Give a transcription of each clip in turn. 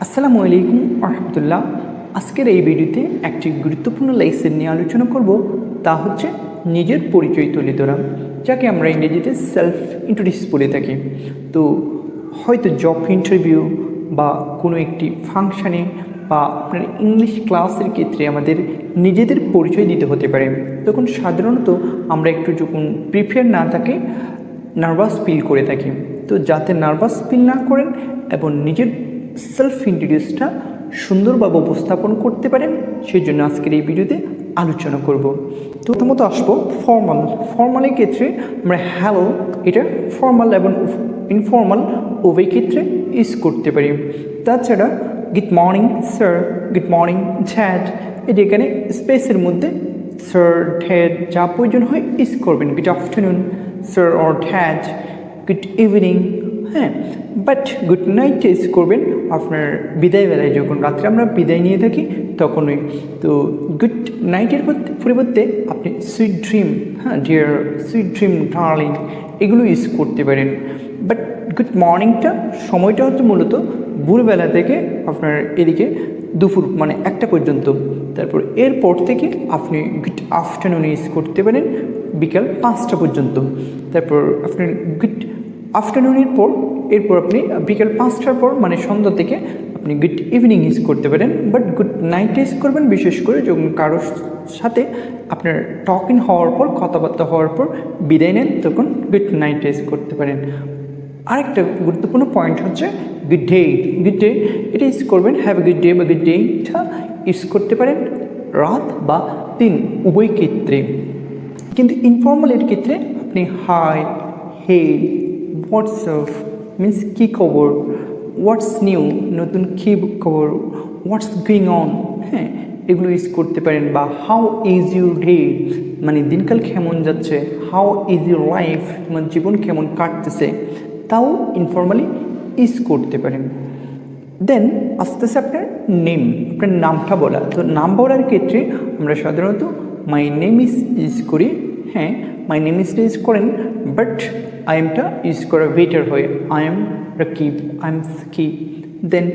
আসসালামু আলাইকুম রহমতুল্লাহ। আজকের এই ভিডিওতে একটি গুরুত্বপূর্ণ লেসন নিয়ে আলোচনা করব, তা হচ্ছে নিজের পরিচয় তুলে ধরা, যাকে আমরা ইংরেজিতে সেলফ ইন্ট্রোডিউস বলে থাকি। তো হয়তো জব ইন্টারভিউ বা কোনো একটি ফাংশানে বা আপনার ইংলিশ ক্লাসের ক্ষেত্রে আমাদের নিজেদের পরিচয় দিতে হতে পারে। তখন সাধারণত আমরা একটু যখন প্রিপেয়ার না থাকি, নার্ভাস ফিল করে থাকি। তো যাতে নার্ভাস ফিল না করেন এবং নিজের সেলফ ইন্ট্রোডিউসটা সুন্দরভাবে উপস্থাপন করতে পারেন, সেই জন্য আজকের এই ভিডিওতে আলোচনা করব। তো প্রথমত আসবো ফর্মালের ক্ষেত্রে আমরা হ্যালো, এটা ফর্মাল এবং ইনফর্মাল উভয় ক্ষেত্রে ইউজ করতে পারি। তাছাড়া good morning sir, good morning dad, এটা এখানে স্পেসের মধ্যে স্যার ড্যাড যা প্রয়োজন হয় ইউজ করবেন। Good afternoon sir or dad, good evening, হ্যাঁ। বাট গুড নাইট ইউজ করবেন আপনার বিদায়বেলায়, যখন রাত্রে আমরা বিদায় নিয়ে থাকি তখনই। তো গুড নাইটের পরিবর্তে আপনি সুইট ড্রিম, হ্যাঁ ডিয়ার সুইট ড্রিম ডার্লিং, এগুলো ইউজ করতে পারেন। বাট গুড মর্নিংটা সময়টা হচ্ছে মূলত ভোরবেলা থেকে আপনার এদিকে দুপুর মানে 1টা পর্যন্ত। তারপর এরপর থেকে আপনি গুড আফটারনুন ইউজ করতে পারেন বিকাল 5টা পর্যন্ত। তারপর আপনার গুড আফটারনুনের পর এরপর আপনি বিকাল 5টার পর মানে সন্ধ্যা থেকে আপনি গুড ইভিনিং ইউজ করতে পারেন। বাট গুড নাইট ইউজ করবেন বিশেষ করে যখন কারোর সাথে আপনার টকিং হওয়ার পর, কথাবার্তা হওয়ার পর বিদায় নেন, তখন গুড নাইট ইউজ করতে পারেন। আরেকটা গুরুত্বপূর্ণ পয়েন্ট হচ্ছে গুড ডে। গুড ডে এটা ইউজ করবেন, হ্যাভ এ গুড ডে বা গুড ডেটা ইউজ করতে পারেন রাত বা দিন উভয় ক্ষেত্রে। কিন্তু ইনফর্মালের ক্ষেত্রে আপনি হাই, হে, হোয়াটসঅ্যাপ মিন্স কী খবর, হোয়াটস নিউ নতুন কী খবর, হোয়াটস গোয়িং অন, হ্যাঁ এগুলো ইউজ করতে পারেন। বা হাউ ইজ ইউর ডে মানে দিনকাল কেমন যাচ্ছে, হাউ ইজ ইউর লাইফ মানে জীবন কেমন কাটতেছে, তাও ইনফর্মালি ইউজ করতে পারেন। দেন আস্তে আস্তে আপনার নেম, আপনার নামটা বলা। তো নাম বলার ক্ষেত্রে আমরা সাধারণত মাই নেম ইউজ করি, হ্যাঁ মাই নেম ইউজ করেন। বাট আই এমটা ইউজ করা বেটার হয়, I am Rakib, I am Sakib. Then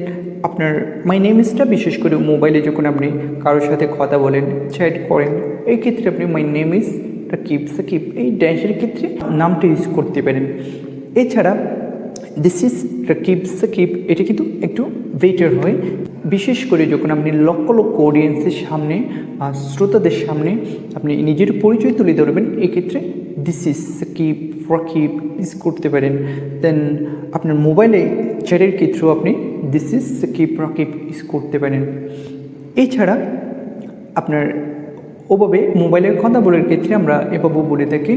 আপনার মাই নেম ইজটা বিশেষ করে মোবাইলে যখন আপনি কারোর সাথে কথা বলেন, চ্যাট করেন, এই ক্ষেত্রে আপনি my name is Rakib Sakib এই ড্যাশের ক্ষেত্রে নামটা ইউজ করতে পারেন। এছাড়া দিস ইজ রাকিব সাকিব এটা কিন্তু একটু বেটার হয়, বিশেষ করে যখন আপনি লক্ষ লক্ষ অডিয়েন্সের সামনে বা শ্রোতাদের সামনে আপনি নিজের পরিচয় তুলে ধরবেন, এক্ষেত্রে this is Sakib Rakib use করতে পারেন। দেন আপনার মোবাইলে চ্যাটের ক্ষেত্রেও আপনি this is Sakib Rakib use করতে পারেন। এছাড়া আপনার ওভাবে মোবাইলের কথা বলার ক্ষেত্রে আমরা এভাবেও বলে থাকি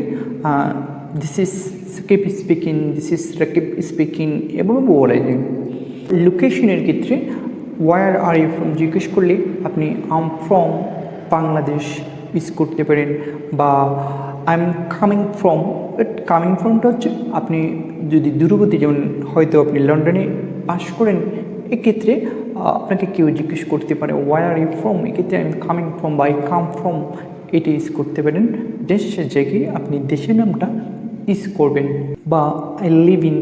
this is Sakib speaking, this is Rakib speaking, এভাবে বলা যায়। লোকেশনের ক্ষেত্রে ওয়ার আর ইউ ফ্রম জিজ্ঞেস করলে আপনি আম ফ্রম বাংলাদেশ ইউজ করতে পারেন। বা I am coming from, coming ফ্রমটা হচ্ছে আপনি যদি দূরবর্তী, যেমন হয়তো আপনি লন্ডনে বাস করেন, এক্ষেত্রে আপনাকে কেউ জিজ্ঞেস করতে পারে ওয়ার আর ইউ ফ্রম, এক্ষেত্রে আই এম কামিং ফ্রম বা আই কাম ফ্রম এটা ইউজ করতে পারেন। দেশের জায়গায় আপনি দেশের নামটা ইউজ করবেন। বা I live in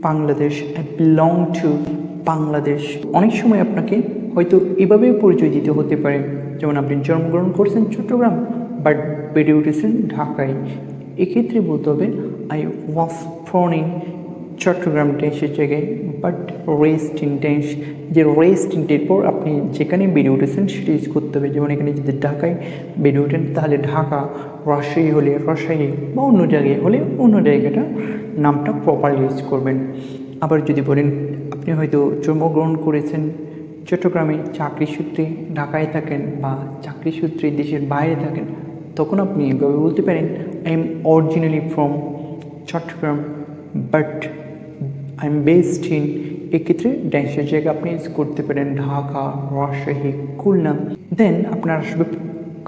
Bangladesh, I belong to Bangladesh. অনেক সময় আপনাকে হয়তো এভাবেই পরিচয় দিতে হতে পারে, যেমন আপনি জন্মগ্রহণ করছেন চট্টগ্রাম বাট বেড়ে উঠেছেন ঢাকায়, এক্ষেত্রে বলতে হবে I was born in Chittagong দেশের জায়গায় বাট রেস্ট ইন ড্যাশ, যে রেস্ট ইনটের পর আপনি যেখানে বেড়ে উঠেছেন সেটা ইউজ করতে হবে। যেমন এখানে যদি ঢাকায় বেড়ে ওঠেন তাহলে ঢাকা, রাজশাহী হলে রাজশাহী, বা অন্য জায়গায় হলে অন্য জায়গাটা নামটা প্রপারলি ইউজ করবেন। আবার যদি বলেন আপনি হয়তো জন্মগ্রহণ করেছেন চট্টগ্রামে, চাকরি সূত্রে ঢাকায় থাকেন বা চাকরি সূত্রে দেশের বাইরে থাকেন, তখন আপনি এভাবে বলতে পারেন I am originally from Chittagong but I am based in, এক্ষেত্রে ড্যাশের জায়গা আপনি ইউজ করতে পারেন ঢাকা, রাজশাহী, খুলনা। দেন আপনার আসবে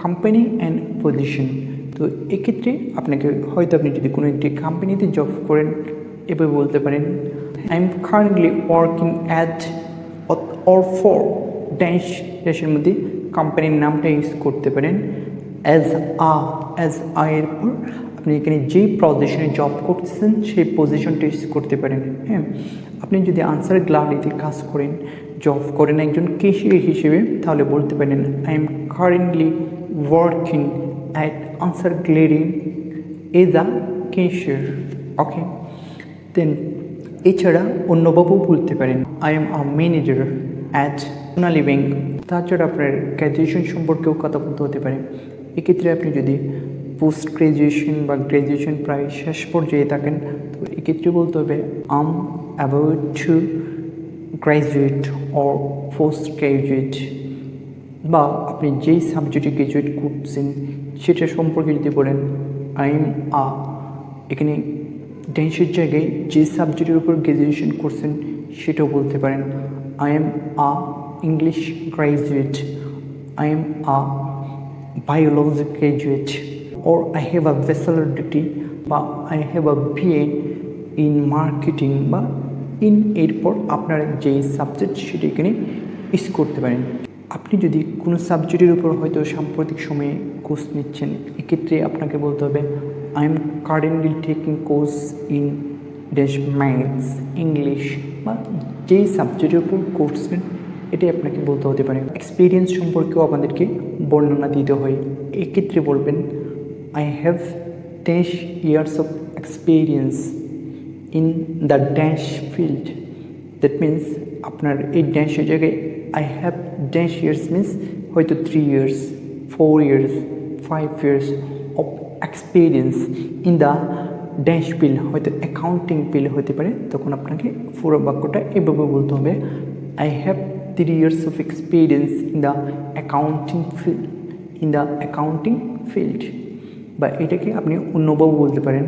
কোম্পানি অ্যান্ড পজিশন। তো এক্ষেত্রে আপনাকে হয়তো আপনি যদি কোনো একটি কোম্পানিতে জব করেন, এভাবে বলতে পারেন I am currently working at or for dash, ড্যাশের মধ্যে কোম্পানির নামটা ইউজ করতে পারেন। অ্যাজ আ এর পর আপনি এখানে যেই পজিশনে জব করতেছেন সেই পজিশনটা ইউজ করতে পারেন। হ্যাঁ, আপনি যদি আনসার গ্যালারিতে কাজ করেন, জব করেন একজন ক্যাশিয়ার হিসেবে, তাহলে বলতে পারেন I am currently working at answer gallery as a cashier. Okay, then এছাড়া অন্যভাবেও বলতে পারেন I am a manager at Sonali bank. তাছাড়া আপনার গ্র্যাজুয়েশন সম্পর্কেও কথা বলতে হতে পারে। এক্ষেত্রে আপনি যদি পোস্ট গ্র্যাজুয়েশন বা গ্র্যাজুয়েশন প্রায় শেষ পর্যায়ে থাকেন, তো এক্ষেত্রে বলতে হবে I'm about to graduate or post graduate, বা আপনি যেই সাবজেক্টে গ্র্যাজুয়েট করছেন সেটা সম্পর্কে যদি বলেন আই এম আ, এখানে টেন্সের জায়গায় যে সাবজেক্টের উপর গ্র্যাজুয়েশন করছেন সেটাও বলতে পারেন I am a English graduate, I am a biology graduate, or I have a bachelor degree বা I have a BA in marketing, বা ইন এরপর আপনার যে সাবজেক্ট সেটা এখানে ইউজ করতে পারেন। আপনি যদি কোনো সাবজেক্টের উপর হয়তো সাম্প্রতিক সময়ে কোর্স নিচ্ছেন, এক্ষেত্রে আপনাকে বলতে হবে I am currently taking course in dash maths, English, বা যেই সাবজেক্টের উপর কোর্স নেন এটাই আপনাকে বলতে হতে পারে। এক্সপিরিয়েন্স সম্পর্কেও আপনাদেরকে বর্ণনা দিতে হয়। এক্ষেত্রে বলবেন I have 10 years of experience in the dash field. That means আপনার এই ড্যাশের জায়গায় আই হ্যাভ 10 years মিন্স হয়তো 3 years, 4 years, 5 years of experience in the dash field, হয়তো অ্যাকাউন্টিং ফিল্ড হতে পারে। তখন আপনাকে পুরো বাক্যটা এভাবে বলতে হবে I have 3 years of experience in the accounting field, বা এটাকে আপনি অন্যভাবে বলতে পারেন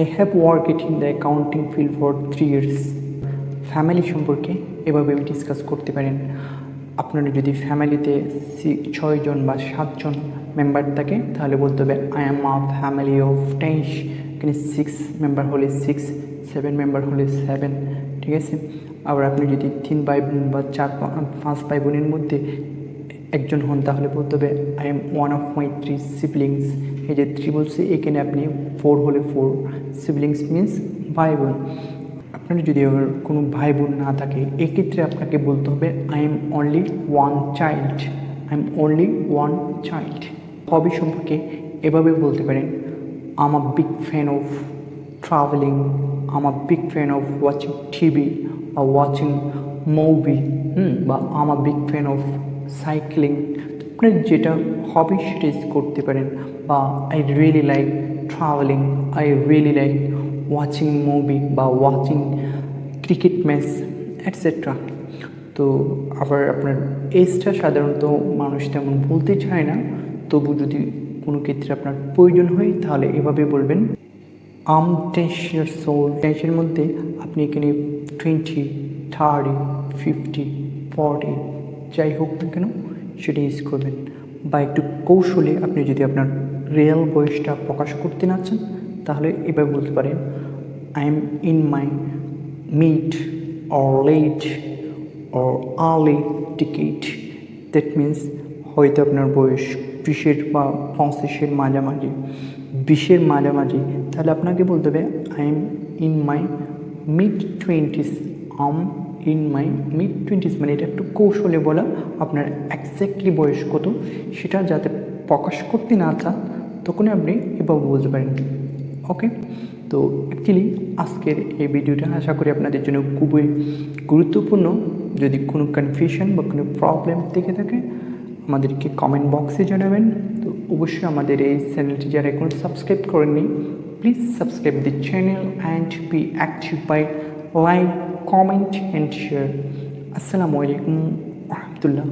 I have worked in the accounting field for 3 years। Family সম্পর্কে এভাবে ডিসকাস করতে পারেন। আপনারা যদি ফ্যামিলিতে 6 জন বা 7 জন মেম্বার থাকে তাহলে বলতে হবে I am a family of 10। এখানে 6 মেম্বার হলে 6, 7 মেম্বার হলে 7, ঠিক আছে। আবার আপনি যদি 3 ভাই বোন বা 4-5 ভাই বোনের মধ্যে একজন হন তাহলে বলতে হবে I M one of my 3 siblings. এই যে 3 বলছে এখানে আপনি 4 হলে 4, সিবলিংস মিন্স ভাই বোন। আপনার যদি আবার কোনো ভাই বোন না থাকে এক্ষেত্রে আপনাকে বলতে হবে I am only one child, I am only one child. Hobby সম্পর্কে এভাবে বলতে পারেন I am a big fan of travelling, I am a big fan of watching TV বা ওয়াচিং মুভি, বা I am a big fan of cycling. আপনার যেটা hobby সেটা use করতে পারেন। বা I really like travelling, I really like watching movie বা watching cricket match etcetera. তো আবার আপনার এজটা সাধারণত মানুষ তেমন বলতে চায় না, তবু যদি কোনো ক্ষেত্রে আপনার প্রয়োজন হয় তাহলে এভাবে বলবেন আম 10 years old। 10-এর মধ্যে আপনি এখানে 20, 30, 50, 40 যাই হোক না কেন সেটা ইউজ করবেন। বা একটু কৌশলে আপনি যদি আপনার রিয়েল বয়সটা প্রকাশ করতে না চান তাহলে এভাবে বলতে পারেন I am in my mid or late or early decade. That means হয়তো আপনার বয়স 20 বা 25-এর মাঝামাঝি, 20-এর মাঝামাঝি, তাহলে আপনাকে বলতে হবে I am in my mid 20s, I'm in my mid 20s। মানে এটা একটু কৌশলে বলা, আপনার এক্স্যাক্টলি বয়স কত সেটা যাতে প্রকাশ করতে না চান তখনই আপনি এভাবে বলতে পারেন। ওকে, তো অ্যাকচুয়ালি আজকের এই ভিডিওটা আশা করি আপনাদের জন্য খুবই গুরুত্বপূর্ণ। যদি কোনো কনফিউশন বা কোনো প্রবলেম থেকে থাকে আমাদেরকে কমেন্ট বক্সে জানাবেন। তো অবশ্যই আমাদের এই চ্যানেলটি যারা এখন সাবস্ক্রাইব করেননি please subscribe the channel and be active by like, comment and share. আসসালামু আলাইকুম ওয়া রাহমাতুল্লাহ।